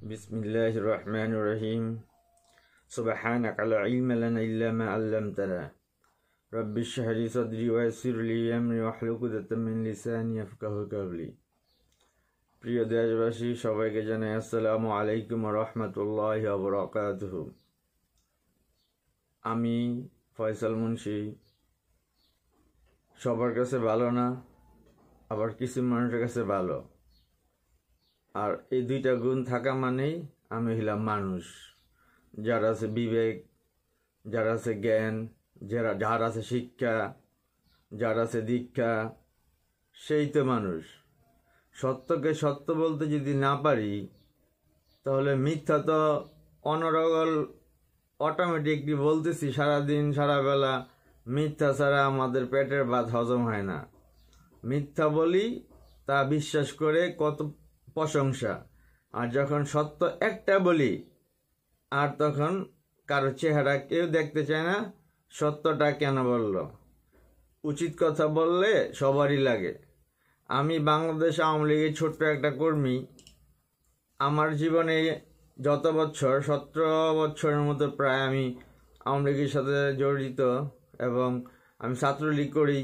बिस्मिल्लाहिर रहमानिर रहीम सुब्हानका ला इल्मा लना इल्ला मा अल्लमतना रब्बि इश्रह ली सदरी व यस्सिर ली अमरी वाहलुल उक़दतम मिन लिसानी यफ़क़हू क़ौली। প্রিয় দেশবাসী, সবাইকে জানাই আসসালামু আলাইকুম ওয়া রাহমাতুল্লাহি ওয়া বারাকাতুহু। আমি ফয়সাল মুন্সি। সবার কাছে ভালো না, আবার কিছু মানুষের কাছে ভালো। আর এই দুইটা গুণ থাকা মানেই আমি হলাম মানুষ। যার আছে বিবেক, যার আছে জ্ঞান, যার আছে শিক্ষা, যার আছে দীক্ষা, সেই তো মানুষ। সত্যকে সত্য বলতে যদি না পারি, তাহলে মিথ্যা তো অনর্গল অটোমেটিকলি বলতেছি সারাদিন সারাবেলা। মিথ্যা ছাড়া আমাদের পেটের ভাত হজম হয় না। মিথ্যা বলি, তা বিশ্বাস করে কত প্রশংসা। আর যখন সত্য একটা বলি, আর তখন কারো চেহারা কেউ দেখতে চায় না। সত্যটা কেন বলল? উচিত কথা বললে সবারই লাগে। আমি বাংলাদেশ আওয়ামী লীগের ছোট্ট একটা কর্মী। আমার জীবনে যত বছর, 17 বছরের মতো প্রায় আমি আওয়ামী লীগের সাথে জড়িত, এবং আমি ছাত্রলীগ করি।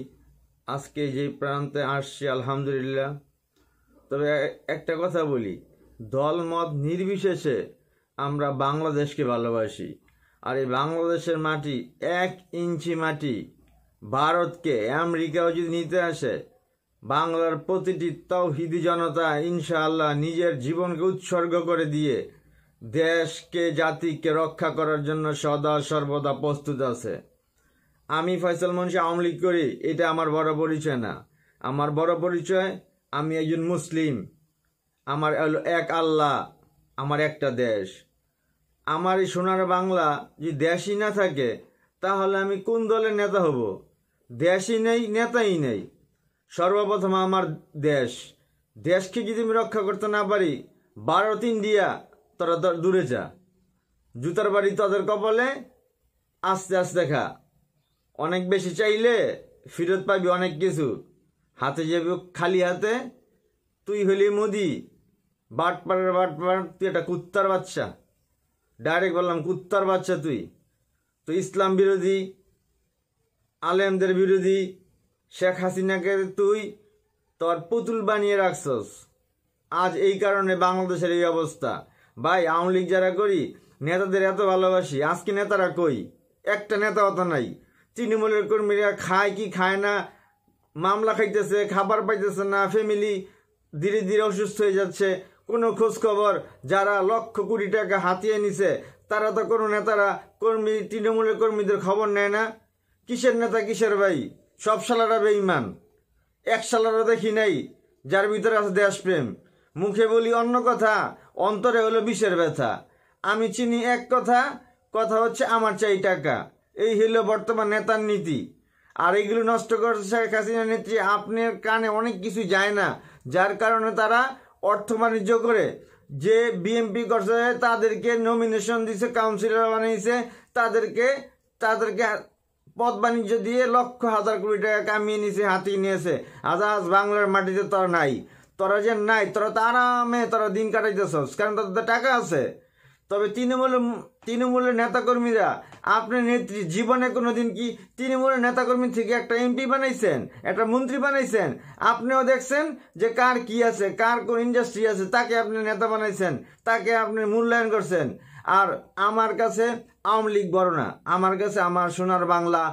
আজকে যে প্রান্তে আসছি আলহামদুলিল্লাহ। তবে একটা কথা বলি, দল মত নির্বিশেষে আমরা বাংলাদেশকে ভালোবাসি। আর এই বাংলাদেশের মাটি 1 ইঞ্চি মাটি ভারতকে, আমেরিকাও যদি নিতে আসে, বাংলার প্রতিটি তাওহীদি জনতা ইনশাআল্লাহ নিজের জীবনকে উৎসর্গ করে দিয়ে দেশকে, জাতিকে রক্ষা করার জন্য সদা সর্বদা প্রস্তুত আছে। আমি ফয়সাল মুন্সি আওয়ামী লীগ করি, এটা আমার বড় পরিচয় না। আমার বড় পরিচয়, আমি একজন মুসলিম। আমার এক আল্লাহ, আমার একটা দেশ। আমার এই সোনার বাংলা যদি দেশই না থাকে, তাহলে আমি কোন দলের নেতা হব? দেশই নেই, নেতাই নেই। সর্বপ্রথম আমার দেশ। দেশকে যদি আমি রক্ষা করতে না পারি, ভারত ইন্ডিয়া তোরা দূরে যা। জুতার বাড়ি তাদের কপালে, আস্তে আস্তে খা। অনেক বেশি চাইলে ফেরত পাবি অনেক কিছু। হাতে যাবি খালি হাতে। তুই হলি মোদি, বাটপার, তুই একটা কুত্তার বাচ্চা। ডাইরেক্ট বললাম, কুত্তার বাচ্চা তুই। তুই ইসলাম বিরোধী, আলেমদের বিরোধী। শেখ হাসিনাকে তুই তোর পুতুল বানিয়ে রাখছস। আজ এই কারণে বাংলাদেশের এই অবস্থা। ভাই, আওয়ামী লীগ যারা করি, নেতাদের এত ভালোবাসি। আজকে নেতারা কই? একটা নেতা অত নাই। তৃণমূলের কর্মীরা খায় কি খায় না, মামলা খাইতেছে, খাবার পাইতেছে না, ফ্যামিলি ধীরে ধীরে অসুস্থ হয়ে যাচ্ছে, কোনো খোঁজ খবর। যারা লক্ষ কোটি টাকা হাতিয়ে নিছে, তারা তো কোনো নেতারা তৃণমূলের কর্মীদের খবর নেয় না। কিসের নেতা, কিসের ভাই? সব শালারা বেঈমান। এক শালারা দেখি নাই যার ভিতরে আছে দেশপ্রেম। মুখে বলি অন্য কথা, অন্তরে হলো বিষের ব্যথা। আমি চিনি এক কথা, কথা হচ্ছে আমার চাই টাকা। এই হলো বর্তমান নেতার নীতি। আর এইগুলো নষ্ট করছে শেখ হাসিনা নেত্রী। আপনার কানে অনেক কিছু যায় না, যার কারণে তারা অর্থ বাণিজ্য করে। যে বিএমপি করছে, তাদেরকে নমিনেশন দিছে, কাউন্সিলর বানিয়েছে, তাদেরকে পদ বাণিজ্য দিয়ে লক্ষ হাজার কোটি টাকা কামিয়ে নিয়েছে, হাতিয়ে নিয়েছে। আজ বাংলার মাটিতে তোরা নাই। তোরা যে নাই, তোরা তো আরামে তোরা দিন কাটাইতেছস, কারণ তাদের টাকা আছে। তবে তৃণমূলের নেতাকর্মীরা, আপনার নেত্রী জীবনে কোনোদিন কি তৃণমূলের নেতাকর্মী থেকে একটা এমপি বানাইছেন, একটা মন্ত্রী বানাইছেন? আপনিও দেখছেন যে কার কি আছে, কার কোন ইন্ডাস্ট্রি আছে, তাকে আপনি নেতা বানাইছেন, তাকে আপনি মূল্যায়ন করছেন। আর আমার কাছে আওয়ামী লীগ বড় না। আমার কাছে আমার সোনার বাংলা,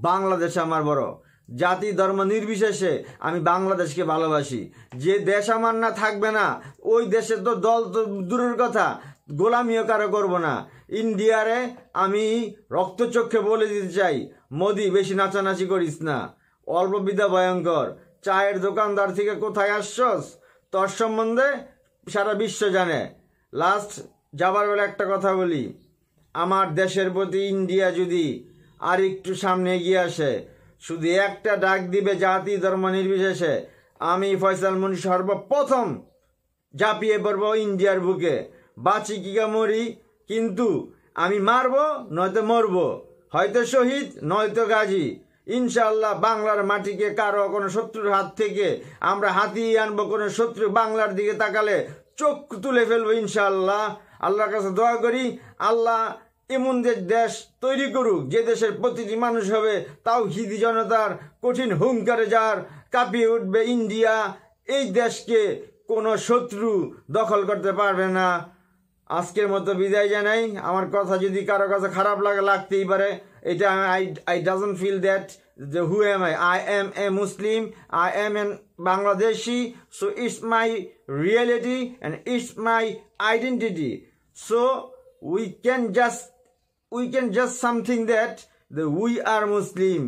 বাংলাদেশ আমার বড়। জাতি ধর্ম নির্বিশেষে আমি বাংলাদেশকে ভালোবাসি। যে দেশ আমার না থাকবে না, ওই দেশের তো দল তো দূরের কথা, গোলামিও কারো করবো না। ইন্ডিয়ারে আমি রক্তচক্ষে বলে দিতে চাই, মোদি বেশি নাচানাচি করিস না। অল্প বিদ্যা ভয়ঙ্কর। চায়ের দোকানদার থেকে কোথায় আসছস, তোর সম্বন্ধে সারা বিশ্ব জানে। লাস্ট যাবার বেলা একটা কথা বলি, আমার দেশের প্রতি ইন্ডিয়া যদি আর একটু সামনে এগিয়ে আসে, শুধু একটা ডাক দিবে, জাতি ধর্ম নির্বিশেষে, আমি ফয়সাল মুন্সি সর্বপ্রথম ঝাঁপিয়ে পড়বো ইন্ডিয়ার বুকে। বাঁচি কি মরি, কিন্তু আমি মারবো নয়তো মরবো, হয়তো শহীদ নয়তো গাজী। ইনশাআল্লাহ বাংলার মাটিকে কারো কোনো শত্রুর হাত থেকে আমরা হাতিয়ে আনবো। কোনো শত্রু বাংলার দিকে তাকালে চোখ তুলে ফেলবো ইনশাআল্লাহ। আল্লাহর কাছে দোয়া করি আল্লাহ এমন দেশ তৈরি করুক যে দেশের প্রতিটি মানুষ হবে তাওহীদি জনতার কঠিন হুঙ্কারে যার কাঁপিয়ে উঠবে ইন্ডিয়া। এই দেশকে কোনো শত্রু দখল করতে পারবে না। আজকের মতো বিদায় জানাই। আমার কথা যদি কারো কাছে খারাপ লাগতেই পারে, এটা I doesn't feel that who am I am a Muslim, I am an Bangladeshi, so it's my reality and it's my identity. So we can just something that we are Muslim,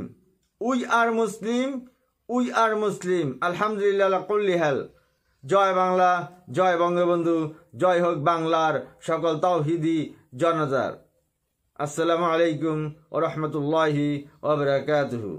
আলহামদুলিল্লাহ আলা কুল্লি হাল। জয় বাংলা, জয় বঙ্গবন্ধু, জয় হোক বাংলার সকল তাওহীদি জনতার। আসসালামু আলাইকুম ওয়া রাহমাতুল্লাহি ওয়া বারাকাতুহু।